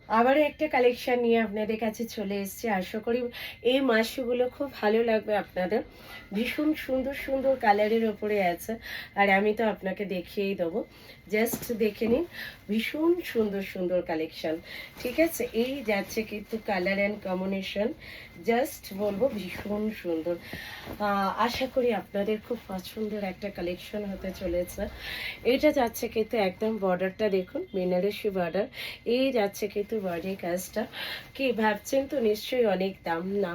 আবারও একটা কালেকশন নিয়ে আপনাদের কাছে চলে এসেছি। আশা করি এই মাসগুলো খুব ভালো লাগবে আপনাদের। ভীষণ সুন্দর সুন্দর কালারের ওপরে আছে, আর আমি তো আপনাকে দেখিয়েই দেবো। জাস্ট দেখে নিন, ভীষণ সুন্দর সুন্দর কালেকশন। ঠিক আছে, এই যাচ্ছে কিন্তু কালার অ্যান্ড কম্বিনেশন, জাস্ট বলবো ভীষণ সুন্দর। আশা করি আপনাদের খুব পছন্দের একটা কালেকশন হতে চলেছে। এটা যাচ্ছে কিন্তু একদম বর্ডারটা দেখুন, বেনারসি বর্ডার। এই যাচ্ছে কিন্তু বডি কাজটা। কি ভাবছেন তো নিশ্চয়ই অনেক দাম? না,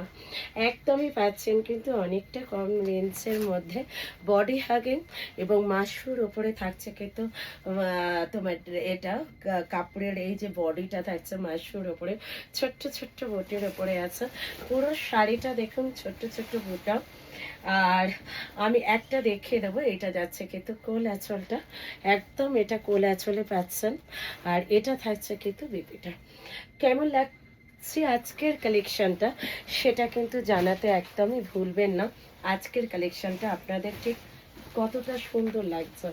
একদমই পাচ্ছেন কিন্তু অনেকটা কম রেঞ্জের মধ্যে। বডি হাগিং এবং মাশুর ওপরে থাকছে কিন্তু তোমার এটা কাপড়ের এই যে বডিটা থাকছে মাশুর ওপরে, ছোট্ট ছোট্ট বুটির ওপরে আছে। পুরো শাড়িটা দেখুন ছোট্ট ছোট্ট বুটা। আর আমি একটা দেখিয়ে দেবো, এটা যাচ্ছে কিন্তু কোল আঁচলটা, একদম এটা কোল আঁচলে পাচ্ছেন। আর এটা থাকছে কিন্তু বিপিটা। কেমন লাগছে আজকের কালেকশনটা সেটা কিন্তু জানাতে একদমই ভুলবেন না। আজকের কালেকশনটা আপনাদের ঠিক কতটা সুন্দর লাগছে,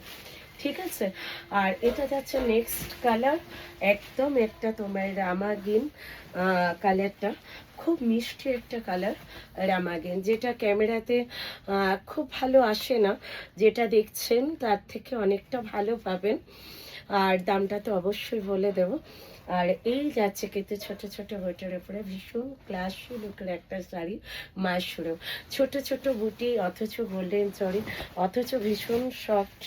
ঠিক আছে। আর এটা যাচ্ছে নেক্সট কালার, একদম একটা তোমার রামাগিন কালারটা, খুব মিষ্টি একটা কালার রামাগিন, যেটা ক্যামেরাতে খুব ভালো আসে না, যেটা দেখছেন তার থেকে অনেকটা ভালো পাবেন। আর দামটা তো অবশ্যই বলে দেব। আর এই যাচ্ছে কিন্তু ছোট ছোট বইটার উপরে ভীষণ ক্লাসি লুকের একটা শাড়ি, মাশরুম, ছোট ছোট বুটি অথচ গোল্ডেন জরি, অথচ ভীষণ সফট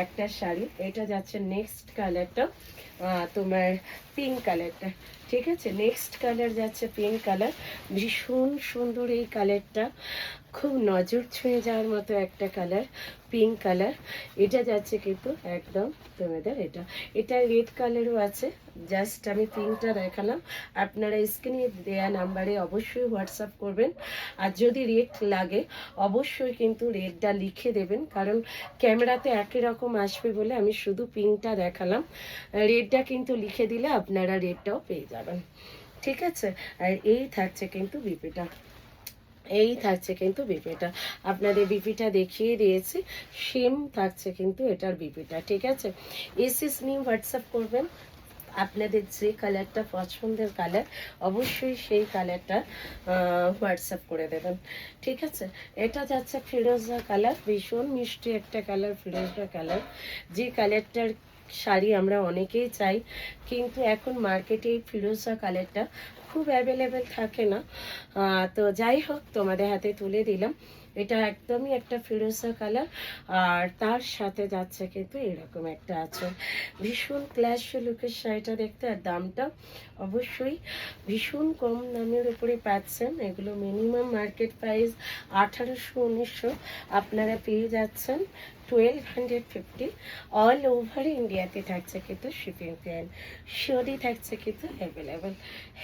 একটা শাড়ি। এটা যাচ্ছে নেক্সট কালারটা তোমার পিঙ্ক কালারটা, ঠিক আছে। নেক্সট কালার যাচ্ছে পিঙ্ক কালার, ভীষণ সুন্দর এই কালারটা, খুব নজর ছুঁয়ে যাওয়ার মতো একটা কালার, পিঙ্ক কালার। এটা যাচ্ছে কিন্তু একদম তোমাদের এটা এটা রেড কালারও আছে। জাস্ট আমি পিঙ্কটা দেখালাম, আপনারা স্ক্রিনে দেয়া নাম্বারে অবশ্যই হোয়াটসঅ্যাপ করবেন। আর যদি রেড লাগে অবশ্যই কিন্তু রেডটা লিখে দেবেন, কারণ ক্যামেরাতে একই রকম আসবে বলে আমি শুধু পিঙ্কটা দেখালাম। রেডটা কিন্তু লিখে দিলে আপনারা রেডটাও পেয়ে যাবেন, ঠিক আছে। আর এই থাকছে কিন্তু বিপিটা, এই থাকছে কিন্তু বিপিটা, আপনাদের বিপিটা দেখিয়ে দিয়েছি। সেম থাকছে কিন্তু এটার বিপিটা, ঠিক আছে। এসএস নিয়ে হোয়াটসঅ্যাপ করবেন, আপনাদের যে কালারটা পছন্দের কালার অবশ্যই সেই কালারটা হোয়াটসঅ্যাপ করে দেবেন, ঠিক আছে। এটা যাচ্ছে ফিরোজা কালার, ভীষণ মিষ্টি একটা কালার, ফিরোজা কালার, যে কালারটার শাড়ি আমরা অনেকেই চাই, কিন্তু এখন মার্কেটে এই ফিরোজা কালারটা খুব অ্যাভেলেবেল থাকে না। তো যাই হোক, তোমাদের হাতে তুলে দিলাম। এটা একদমই একটা ফিরোজা কালার, আর তার সাথে যাচ্ছে কিন্তু এরকম একটা আঁচল। ভীষণ ক্লাস লুকের শাড়িটা দেখতে, আর দামটা অবশ্যই ভীষণ কম দামের উপরে পাচ্ছেন। এগুলো মিনিমাম মার্কেট প্রাইস 1800-1900, আপনারা পেয়ে যাচ্ছেন 1250। অল ওভার ইন্ডিয়াতে থাকছে কিন্তু শিপিং প্ল্যান, শিওরই থাকছে কিন্তু অ্যাভেলেবেল।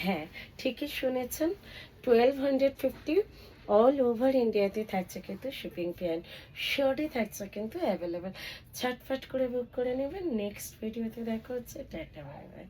হ্যাঁ, ঠিকই শুনেছেন, 1250 অল ওভার ইন্ডিয়াতে থাকছে কিন্তু শিপিং প্ল্যান, শিওরই থাকছে কিন্তু অ্যাভেলেবেল। ঝটফট করে বুক করে নেবেন। নেক্সট ভিডিওতে দেখা হচ্ছে। Tata, bye bye.